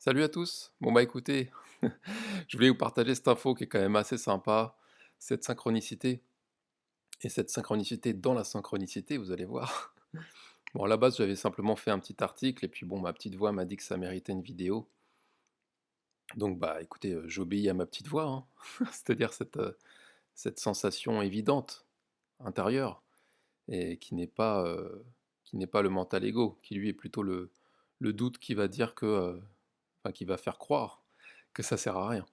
Salut à tous. Bon bah écoutez, je voulais vous partager cette info qui est quand même assez sympa, cette synchronicité et cette synchronicité dans la synchronicité, vous allez voir. Bon, à la base, j'avais simplement fait un petit article et puis bon, ma petite voix m'a dit que ça méritait une vidéo. Donc bah écoutez, j'obéis à ma petite voix, hein. C'est-à-dire cette sensation évidente, intérieure, et qui n'est pas le mental ego, qui lui est plutôt le doute qui va dire que, enfin qui va faire croire que ça sert à rien.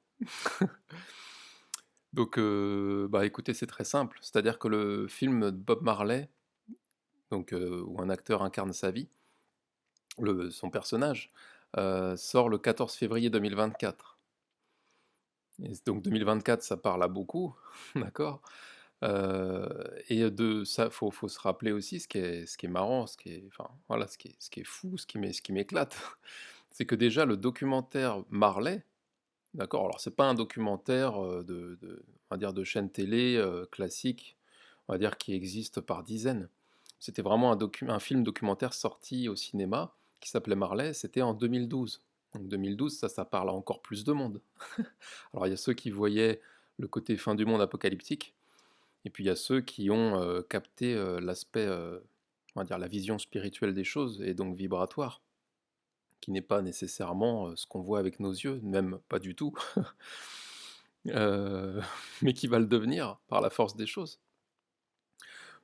Donc, bah, écoutez, c'est très simple. C'est-à-dire que le film de Bob Marley, donc, où un acteur incarne sa vie, son personnage, sort le 14 février 2024. Et donc 2024, ça parle à beaucoup, d'accord? Et de ça, faut se rappeler aussi ce qui est marrant, enfin, voilà, ce qui est fou, ce qui m'éclate, c'est que déjà le documentaire Marley, d'accord, alors c'est pas un documentaire, on va dire de chaîne télé, classique, on va dire qui existe par dizaines. C'était vraiment un film documentaire sorti au cinéma qui s'appelait Marley, c'était en 2012. Donc 2012, ça parle à encore plus de monde. Alors il y a ceux qui voyaient le côté fin du monde apocalyptique, et puis il y a ceux qui ont, capté, l'aspect, on va dire la vision spirituelle des choses et donc vibratoire, qui n'est pas nécessairement, ce qu'on voit avec nos yeux, même pas du tout, heu, mais qui va le devenir par la force des choses.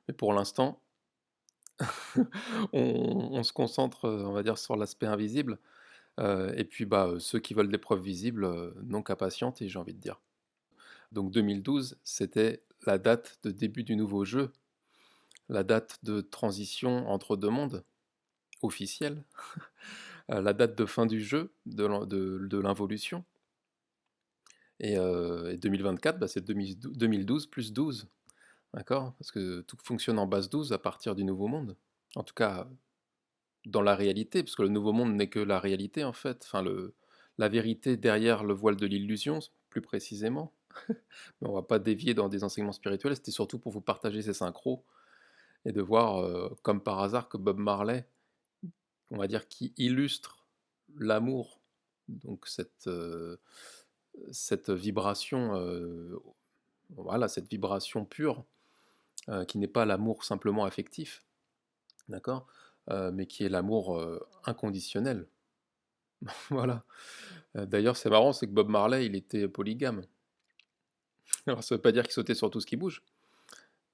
Mais pour l'instant, on se concentre, on va dire sur l'aspect invisible, et puis, bah, ceux qui veulent des preuves visibles, n'ont qu'à patienter, j'ai envie de dire. Donc 2012, c'était la date de début du nouveau jeu, la date de transition entre 2 mondes, officielle, la date de fin du jeu, de l'involution, et 2024, bah, c'est 2012 plus 12, d'accord? Parce que tout fonctionne en base 12 à partir du nouveau monde. En tout cas, dans la réalité, parce que le nouveau monde n'est que la réalité en fait, enfin la vérité derrière le voile de l'illusion, plus précisément. Mais on va pas dévier dans des enseignements spirituels, c'était surtout pour vous partager ces synchros et de voir, comme par hasard, que Bob Marley, on va dire, qui illustre l'amour, donc cette vibration, voilà, cette vibration pure, qui n'est pas l'amour simplement affectif, d'accord? Mais qui est l'amour, inconditionnel. Voilà. D'ailleurs, c'est marrant, c'est que Bob Marley, il était polygame. Alors ça veut pas dire qu'il sautait sur tout ce qui bouge.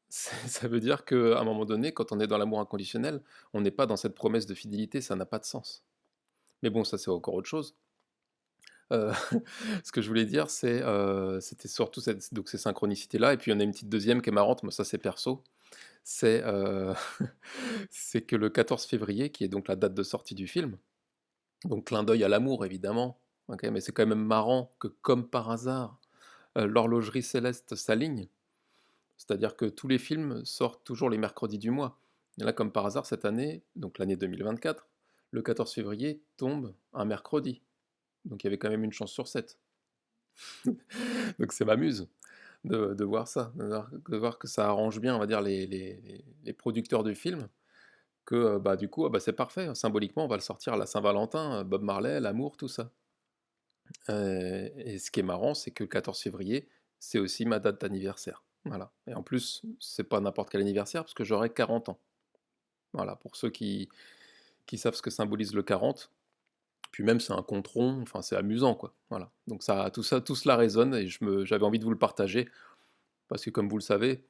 Ça veut dire qu'à un moment donné, quand on est dans l'amour inconditionnel, on n'est pas dans cette promesse de fidélité, ça n'a pas de sens. Mais bon, ça, c'est encore autre chose. Heu, ce que je voulais dire, c'était surtout ces synchronicités-là, et puis il y en a une petite deuxième qui est marrante, mais ça, c'est perso. C'est, c'est que le 14 février, qui est donc la date de sortie du film, donc clin d'œil à l'amour évidemment, OK, mais c'est quand même marrant que comme par hasard, l'horlogerie céleste s'aligne. C'est-à-dire que tous les films sortent toujours les mercredis du mois. Et là, comme par hasard, cette année, donc l'année 2024, le 14 février tombe un mercredi. Donc il y avait quand même une chance sur 7. Donc ça m'amuse de voir ça, de voir que ça arrange bien, on va dire, les producteurs du film, que bah, du coup, ah bah, c'est parfait. Symboliquement, on va le sortir à la Saint-Valentin, Bob Marley, l'amour, tout ça. Et ce qui est marrant, c'est que le 14 février, c'est aussi ma date d'anniversaire. Voilà. Et en plus, c'est pas n'importe quel anniversaire, parce que j'aurai 40 ans. Voilà, pour ceux qui savent ce que symbolise le 40. Puis même, c'est un compte rond, enfin, c'est amusant, quoi. Voilà. Donc ça, tout cela résonne, et j'avais envie de vous le partager, parce que comme vous le savez,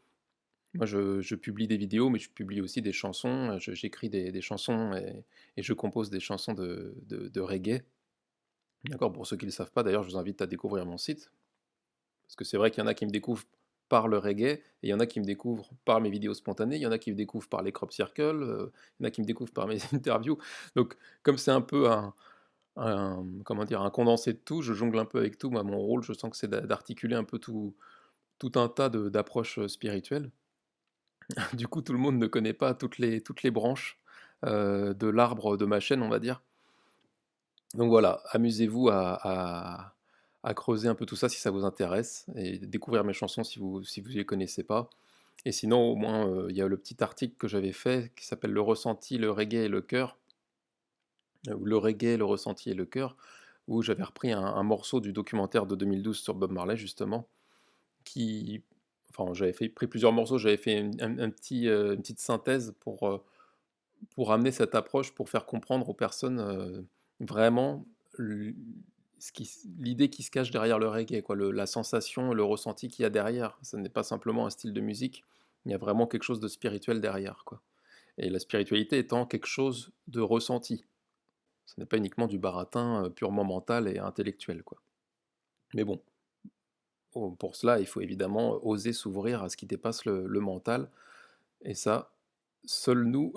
moi je publie des vidéos, mais je publie aussi des chansons, j'écris des chansons, et je compose des chansons de reggae. D'accord, pour ceux qui ne le savent pas, d'ailleurs, je vous invite à découvrir mon site. Parce que c'est vrai qu'il y en a qui me découvrent par le reggae, et il y en a qui me découvrent par mes vidéos spontanées, il y en a qui me découvrent par les crop circles, il y en a qui me découvrent par mes interviews. Donc comme c'est un peu comment dire? Un condensé de tout, je jongle un peu avec tout. Moi, mon rôle, je sens que c'est d'articuler un peu tout un tas d'approches, spirituelles. Du coup, tout le monde ne connaît pas toutes les branches, de l'arbre de ma chaîne, on va dire. Donc voilà, amusez-vous à creuser un peu tout ça si ça vous intéresse, et découvrir mes chansons si vous les connaissez pas. Et sinon, au moins, il y a le petit article que j'avais fait qui s'appelle «Le ressenti, le reggae et le cœur», ou «Le reggae, le ressenti et le cœur», où j'avais repris un morceau du documentaire de 2012 sur Bob Marley justement, qui enfin j'avais pris plusieurs morceaux, j'avais fait un petit, une petite synthèse pour amener cette approche, pour faire comprendre aux personnes, vraiment l ce qui s l'idée qui se cache derrière le reggae quoi, la sensation, le ressenti qu'il y a derrière. Ce n'est pas simplement un style de musique, il y a vraiment quelque chose de spirituel derrière quoi, et la spiritualité étant quelque chose de ressenti. Ce n'est pas uniquement du baratin, purement mental et intellectuel quoi. Mais bon, pour cela, il faut évidemment oser s'ouvrir à ce qui dépasse le mental, et ça, seuls nous,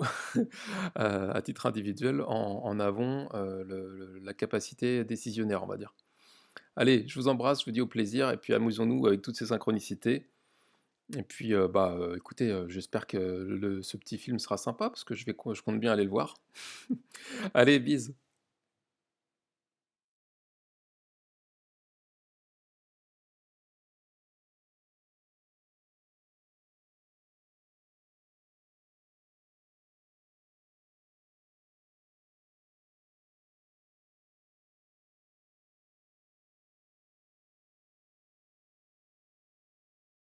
à titre individuel, en avons, la capacité décisionnaire, on va dire. Allez, je vous embrasse, je vous dis au plaisir et puis amusons-nous avec toutes ces synchronicités et puis, écoutez, j'espère que ce petit film sera sympa parce que je compte bien aller le voir. Allez, bise.